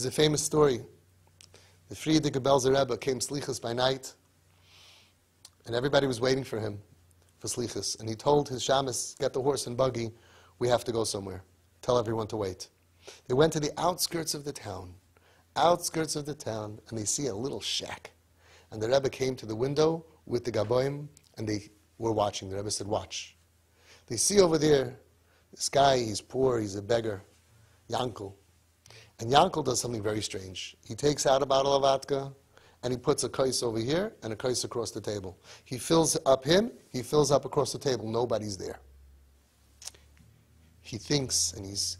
There's a famous story. The Frierdiker Belzer Rebbe came slichus by night, and everybody was waiting for him for slichus. And he told his shamus, get the horse and buggy, we have to go somewhere. Tell everyone to wait. They went to the outskirts of the town, and they see a little shack. And the Rebbe came to the window with the gaboim, and they were watching. The Rebbe said, watch. They see over there, this guy, he's poor, he's a beggar, Yankel. And Yankel does something very strange. He takes out a bottle of vodka, and he puts a kais over here and a kais across the table. He fills up him, he fills up across the table. Nobody's there. He thinks, and he's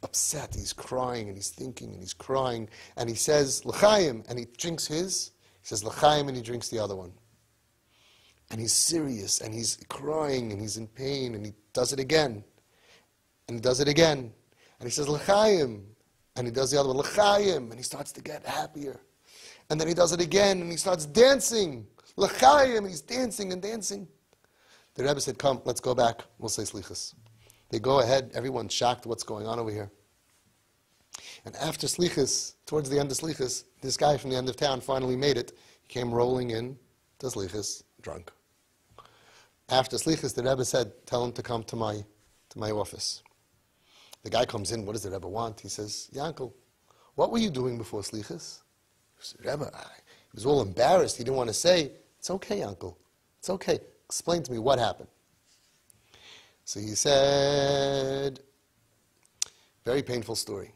upset, he's crying, and he's thinking, and he's crying, and he says, l'chaim, and he drinks his. He says, l'chaim, and he drinks the other one. And he's serious, and he's crying, and he's in pain, and he does it again. And he does it again. And he says, l'chaim, and he does the other one, l'chaim, and he starts to get happier. And then he does it again, and he starts dancing. L'chaim, and he's dancing and dancing. The Rebbe said, come, let's go back. We'll say slichas. They go ahead. Everyone's shocked what's going on over here. And after slichas, towards the end of slichas, this guy from the end of town finally made it. He came rolling in to slichas, drunk. After slichas, the Rebbe said, tell him to come to my office. The guy comes in. What does the Rebbe want? He says, Yankel, what were you doing before slichas? He said, Rebbe, he was all embarrassed. He didn't want to say. It's okay, Uncle. It's okay. Explain to me what happened. So he said, very painful story.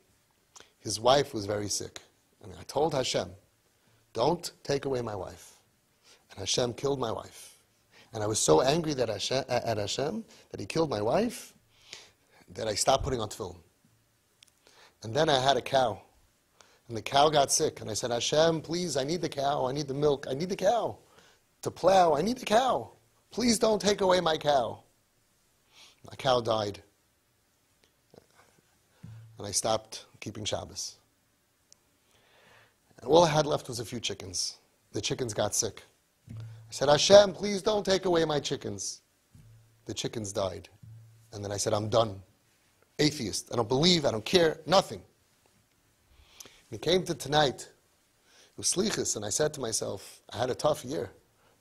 His wife was very sick. And I told Hashem, don't take away my wife. And Hashem killed my wife. And I was so angry at Hashem that he killed my wife that I stopped putting on tefillin. And then I had a cow. And the cow got sick. And I said, Hashem, please, I need the cow. I need the milk. I need the cow. To plow, I need the cow. Please don't take away my cow. My cow died. And I stopped keeping Shabbos. And all I had left was a few chickens. The chickens got sick. I said, Hashem, please don't take away my chickens. The chickens died. And then I said, I'm done. Atheist. I don't believe, I don't care, nothing. And it came to tonight. It was slichus, and I said to myself, I had a tough year,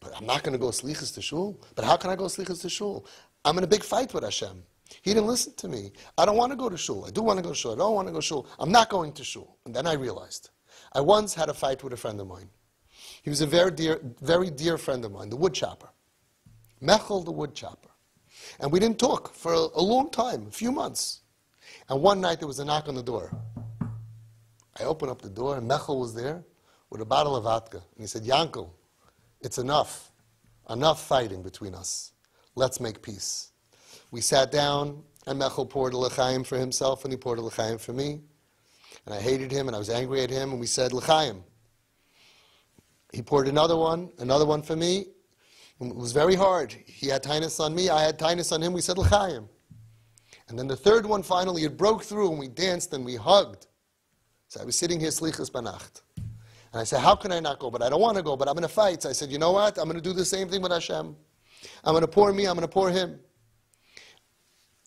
but I'm not going to go slichus to shul. But how can I go slichus to shul? I'm in a big fight with Hashem. He didn't listen to me. I don't want to go to shul. I do want to go to shul. I don't want to go to shul. I'm not going to shul. And then I realized. I once had a fight with a friend of mine. He was a very dear friend of mine, the wood chopper. Mechel, the wood chopper. And we didn't talk for a long time, a few months. And one night there was a knock on the door. I opened up the door and Mechel was there with a bottle of vodka. And he said, Yankel, it's enough. Enough fighting between us. Let's make peace. We sat down, and Mechel poured a l'chaim for himself, and he poured a l'chaim for me. And I hated him, and I was angry at him, and we said l'chaim. He poured another one for me. It was very hard. He had tinus on me, I had tinus on him, we said l'chaim. And then the third one, finally, it broke through, and we danced, and we hugged. So I was sitting here, slichas banacht. And I said, how can I not go? But I don't want to go, but I'm going to fight. So I said, you know what? I'm going to do the same thing with Hashem. I'm going to pour me, I'm going to pour him.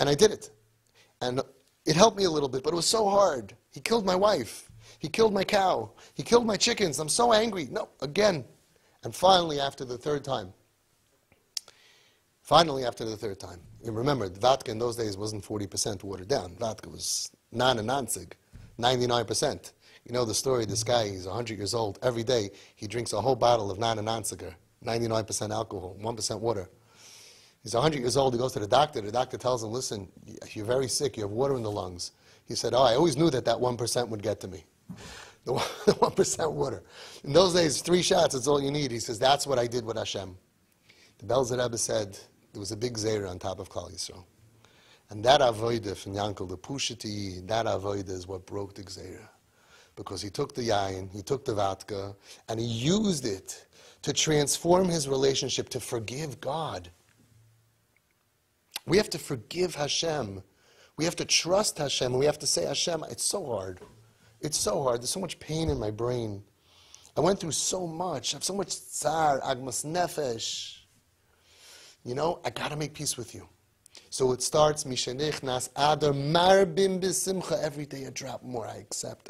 And I did it. And it helped me a little bit, but it was so hard. He killed my wife. He killed my cow. He killed my chickens. I'm so angry. No, again. And finally, after the third time, you remember, the vodka in those days wasn't 40% watered down. Vodka was 99%. You know the story, this guy, he's 100 years old. Every day, he drinks a whole bottle of 99% alcohol, 1% water. He's 100 years old. He goes to the doctor. The doctor tells him, listen, you're very sick. You have water in the lungs. He said, I always knew that 1% would get to me. The 1% water. In those days, 3 shots, that's all you need. He says, that's what I did with Hashem. The Belzer Rebbe said, there was a big zera on top of Klal Yisrael. And that avodah from Yankel, the pushati, that avodah is what broke the zera. Because he took the yayin, he took the vodka, and he used it to transform his relationship, to forgive God. We have to forgive Hashem. We have to trust Hashem. And we have to say, Hashem, it's so hard. It's so hard. There's so much pain in my brain. I went through so much. I have so much tsar, agmas nefesh. You know, I got to make peace with you. So it starts, Mishenichnas Adar Marbim B'Simcha. Every day a drop more. I accept.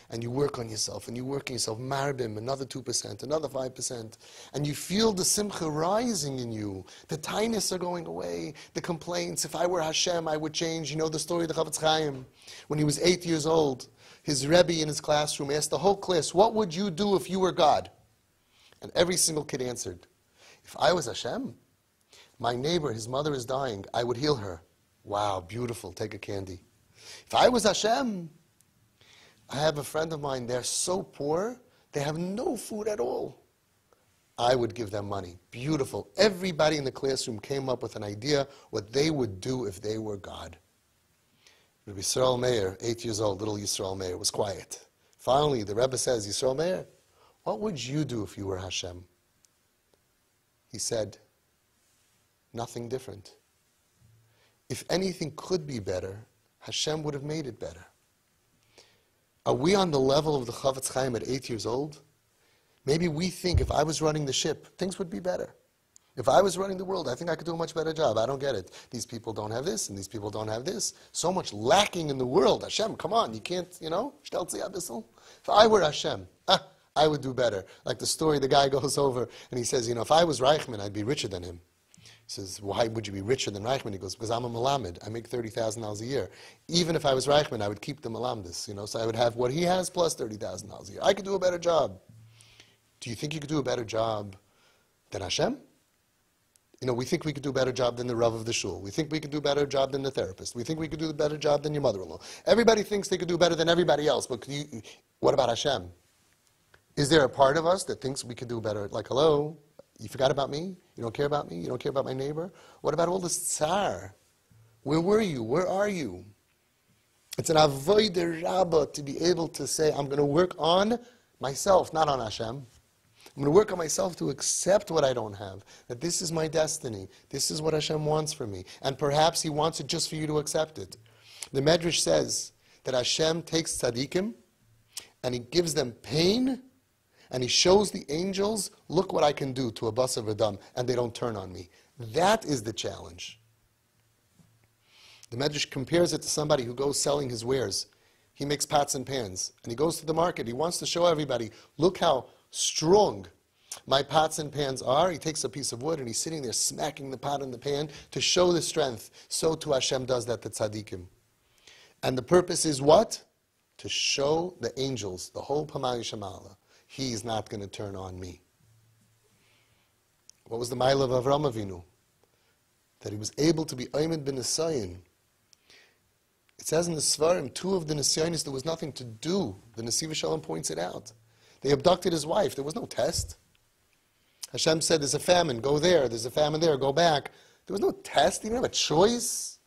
And you work on yourself, and you work on yourself. Marbim, another 2%, another 5%. And you feel the simcha rising in you. The tightness are going away. The complaints. If I were Hashem, I would change. You know the story of the Chavetz Chaim. When he was 8 years old, his Rebbe in his classroom asked the whole class, what would you do if you were God? And every single kid answered, if I was Hashem, my neighbor, his mother is dying, I would heal her. Wow, beautiful, take a candy. If I was Hashem, I have a friend of mine, they're so poor, they have no food at all. I would give them money. Beautiful. Everybody in the classroom came up with an idea what they would do if they were God. Rabbi Yisrael Meir, 8 years old, little Yisrael Meir, was quiet. Finally, the Rebbe says, Yisrael Meir, what would you do if you were Hashem? He said, nothing different. If anything could be better, Hashem would have made it better. Are we on the level of the Chavetz Chaim at 8 years old? Maybe we think if I was running the ship, things would be better. If I was running the world, I think I could do a much better job. I don't get it. These people don't have this, and these people don't have this. So much lacking in the world. Hashem, come on, you can't, Stelzi Abyssal. If I were Hashem, I would do better. Like the story, the guy goes over, and he says, if I was Reichman, I'd be richer than him. He says, why would you be richer than Reichman? He goes, because I'm a Melamed. I make $30,000 a year. Even if I was Reichman, I would keep the Melamdis, so I would have what he has plus $30,000 a year. I could do a better job. Do you think you could do a better job than Hashem? We think we could do a better job than the Rav of the Shul. We think we could do a better job than the therapist. We think we could do a better job than your mother-in-law. Everybody thinks they could do better than everybody else, but what about Hashem? Is there a part of us that thinks we could do better? Like, hello? You forgot about me? You don't care about me? You don't care about my neighbor? What about all this tsar? Where were you? Where are you? It's an avodah rabbah to be able to say, I'm going to work on myself, not on Hashem. I'm going to work on myself to accept what I don't have, that this is my destiny. This is what Hashem wants for me. And perhaps He wants it just for you to accept it. The Medrash says that Hashem takes tzaddikim and He gives them pain, and He shows the angels, look what I can do to a basar v'dam, and they don't turn on me. That is the challenge. The Medrash compares it to somebody who goes selling his wares. He makes pots and pans, and he goes to the market. He wants to show everybody, look how strong my pots and pans are. He takes a piece of wood, and he's sitting there smacking the pot and the pan to show the strength. So too Hashem does that to tzaddikim. And the purpose is what? To show the angels, the whole Pamay Shemala, He's not going to turn on me. What was the mile of Avraham Avinu? That he was able to be Oymed ben Nisayin. It says in the Svarim, 2 of the Nisyanis, there was nothing to do. The Nesiv Shalom points it out. They abducted his wife. There was no test. Hashem said, there's a famine, go there. There's a famine there, go back. There was no test. He didn't have a choice.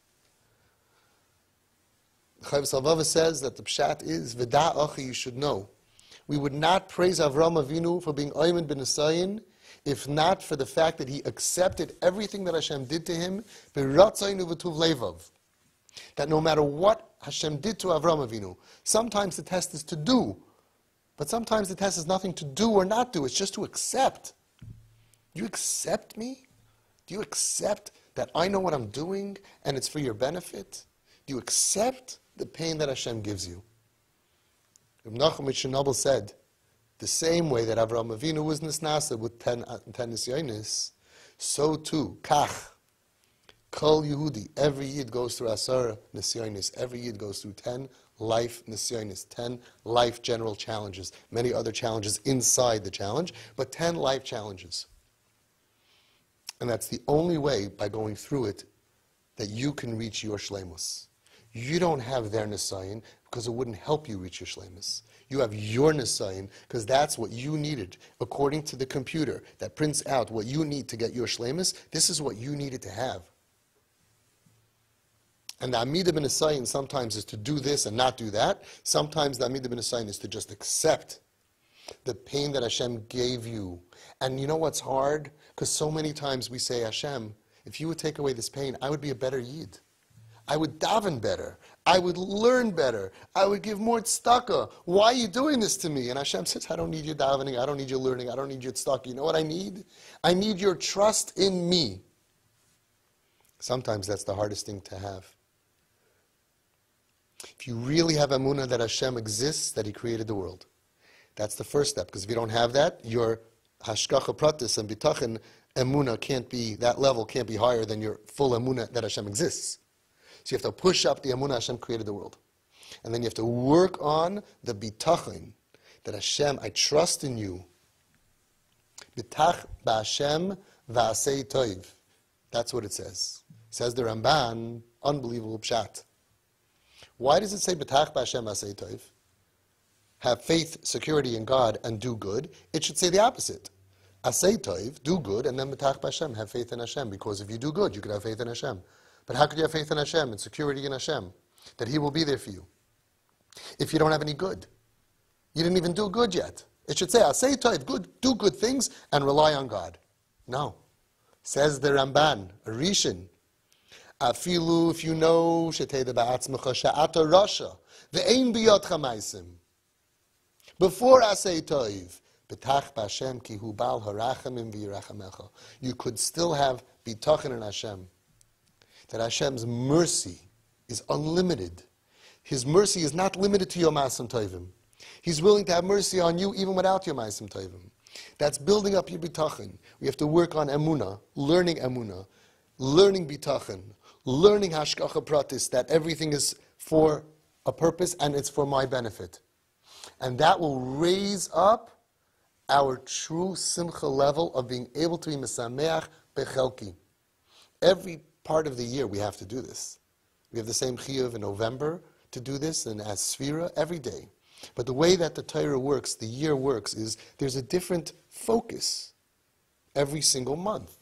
The Chavis Alvava says that the pshat is, V'da achi, you should know. We would not praise Avraham Avinu for being Oymen ben Nisayin if not for the fact that he accepted everything that Hashem did to him, b'ratzayin u'v'tuv levav. That no matter what Hashem did to Avraham Avinu, sometimes the test is to do, but sometimes the test is nothing to do or not do, it's just to accept. Do you accept me? Do you accept that I know what I'm doing and it's for your benefit? Do you accept the pain that Hashem gives you? Reb Nachum Chernobyl said, the same way that Avraham Avinu was nisnasa with 10 nisyonis, so too, kach, kol Yehudi, every Yid goes through asar nisyonis, every Yid goes through 10 life nisyonis, 10 life general challenges, many other challenges inside the challenge, but 10 life challenges. And that's the only way, by going through it, that you can reach your shleimus. You don't have their nisayin because it wouldn't help you reach your shleimus. You have your nisayin because that's what you needed. According to the computer that prints out what you need to get your shleimus, this is what you needed to have. And the Amidah ben Nisayin sometimes is to do this and not do that. Sometimes the Amidah ben Nisayin is to just accept the pain that Hashem gave you. And you know what's hard? Because so many times we say, Hashem, if you would take away this pain, I would be a better Yid. I would daven better. I would learn better. I would give more tzedakah. Why are you doing this to me? And Hashem says, I don't need your davening. I don't need your learning. I don't need your tzedakah. You know what I need? I need your trust in me. Sometimes that's the hardest thing to have. If you really have emunah that Hashem exists, that He created the world, that's the first step. Because if you don't have that, your hashgacha pratis and bitachon emunah can't be, that level can't be higher than your full emunah that Hashem exists. So you have to push up the emunah Hashem created the world. And then you have to work on the bitachon, that Hashem, I trust in you. Bitach ba'Hashem va'asei toiv. That's what it says. Says the Ramban, unbelievable pshat. Why does it say B'tach b'Hashem v'asei toiv? Have faith, security in God, and do good. It should say the opposite. Asei toiv, do good, and then B'tach b'Hashem, have faith in Hashem. Because if you do good, you could have faith in Hashem. But how could you have faith in Hashem and security in Hashem? That He will be there for you. If you don't have any good. You didn't even do good yet. It should say, Asei toiv, good, do good things, and rely on God. No. Says the Ramban, a Rishon, Afilu, if you know, sheteda ba'atzmecha she'ata rasha, ve'ein biyotcha maisim. Before Asei toiv, B'tach b'Hashem ki hu bal harachamim v'yirachamecha. You could still have bitachon in Hashem. That Hashem's mercy is unlimited. His mercy is not limited to your ma'asim tovim. He's willing to have mercy on you even without your ma'asim tovim. That's building up your bitachon. We have to work on emunah, learning bitachon, learning hashgacha pratis, that everything is for a purpose and it's for my benefit. And that will raise up our true simcha level of being able to be mesameach bechelki. Every part of the year we have to do this. We have the same chiyuv in November to do this, and as Sfira every day. But the way that the Torah works, the year works, is there's a different focus every single month.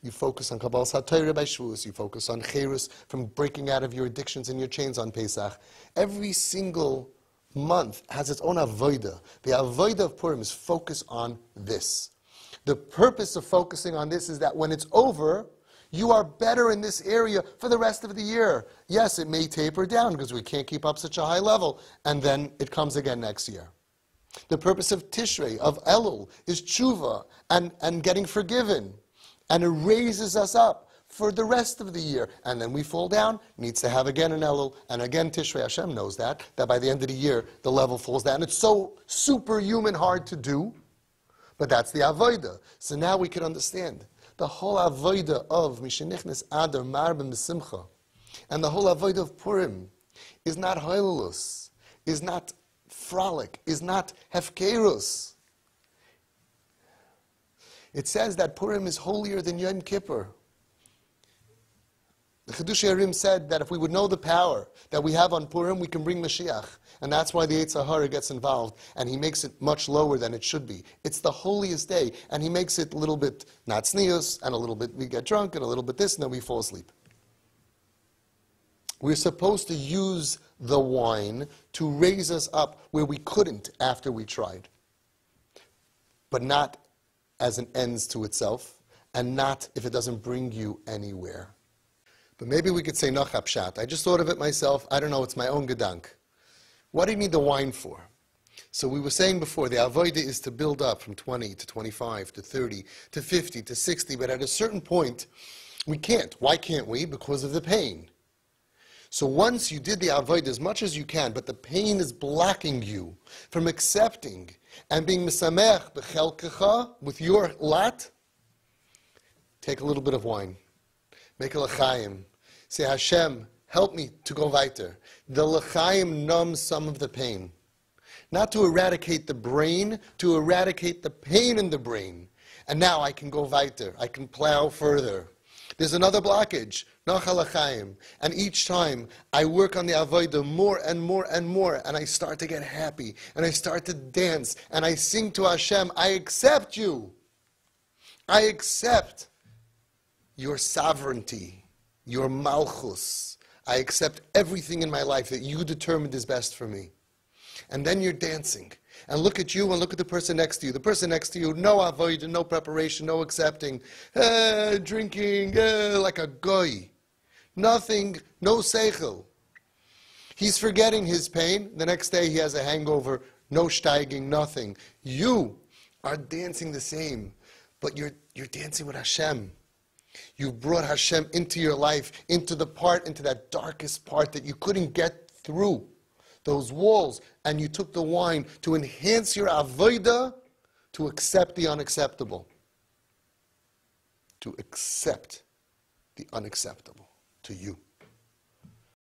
You focus on Kabbalas HaTorah by Shavuos. You focus on Cherus, from breaking out of your addictions and your chains on Pesach. Every single month has its own avodah. The avodah of Purim is focus on this. The purpose of focusing on this is that when it's over, you are better in this area for the rest of the year. Yes, it may taper down because we can't keep up such a high level, and then it comes again next year. The purpose of Tishrei, of Elul, is tshuva and getting forgiven. And it raises us up for the rest of the year. And then we fall down, needs to have again an Elul, and again Tishrei. Hashem knows that by the end of the year, the level falls down. It's so superhuman hard to do, but that's the avodah. So now we can understand. The whole avodah of Mishenichnes Adar Marbim B'Simcha, and the whole avodah of Purim is not hoilulus, is not frolic, is not hefkerus. It says that Purim is holier than Yom Kippur. The Chidushei HaRim said that if we would know the power that we have on Purim, we can bring Mashiach. And that's why the Yetzer Hara gets involved, and he makes it much lower than it should be. It's the holiest day, and he makes it a little bit not tznius, and a little bit we get drunk, and a little bit this, and then we fall asleep. We're supposed to use the wine to raise us up where we couldn't after we tried. But not as an ends to itself, and not if it doesn't bring you anywhere. But maybe we could say Nachap Pshat. I just thought of it myself. I don't know, it's my own gedank. What do you need the wine for? So we were saying before, the avodah is to build up from 20 to 25 to 30 to 50 to 60, but at a certain point, we can't. Why can't we? Because of the pain. So once you did the avodah as much as you can, but the pain is blocking you from accepting and being mesamech b'chelkecha with your lot, take a little bit of wine. Make a l'chaim. Say, Hashem, help me to go weiter. The l'chaim numbs some of the pain. Not to eradicate the brain, to eradicate the pain in the brain. And now I can go weiter. I can plow further. There's another blockage, nachal l'chaim. And each time I work on the avodah more and more and more, and I start to get happy, and I start to dance, and I sing to Hashem, I accept you. I accept your sovereignty, your malchus. I accept everything in my life that you determined is best for me. And then you're dancing. And look at you and look at the person next to you. The person next to you, no avodah, no preparation, no accepting, drinking, like a goy. Nothing, no seichel. He's forgetting his pain. The next day he has a hangover, no steiging, nothing. You are dancing the same, but you're dancing with Hashem. You've brought Hashem into your life, into that darkest part that you couldn't get through, those walls, and you took the wine to enhance your avodah, to accept the unacceptable. To accept the unacceptable to you.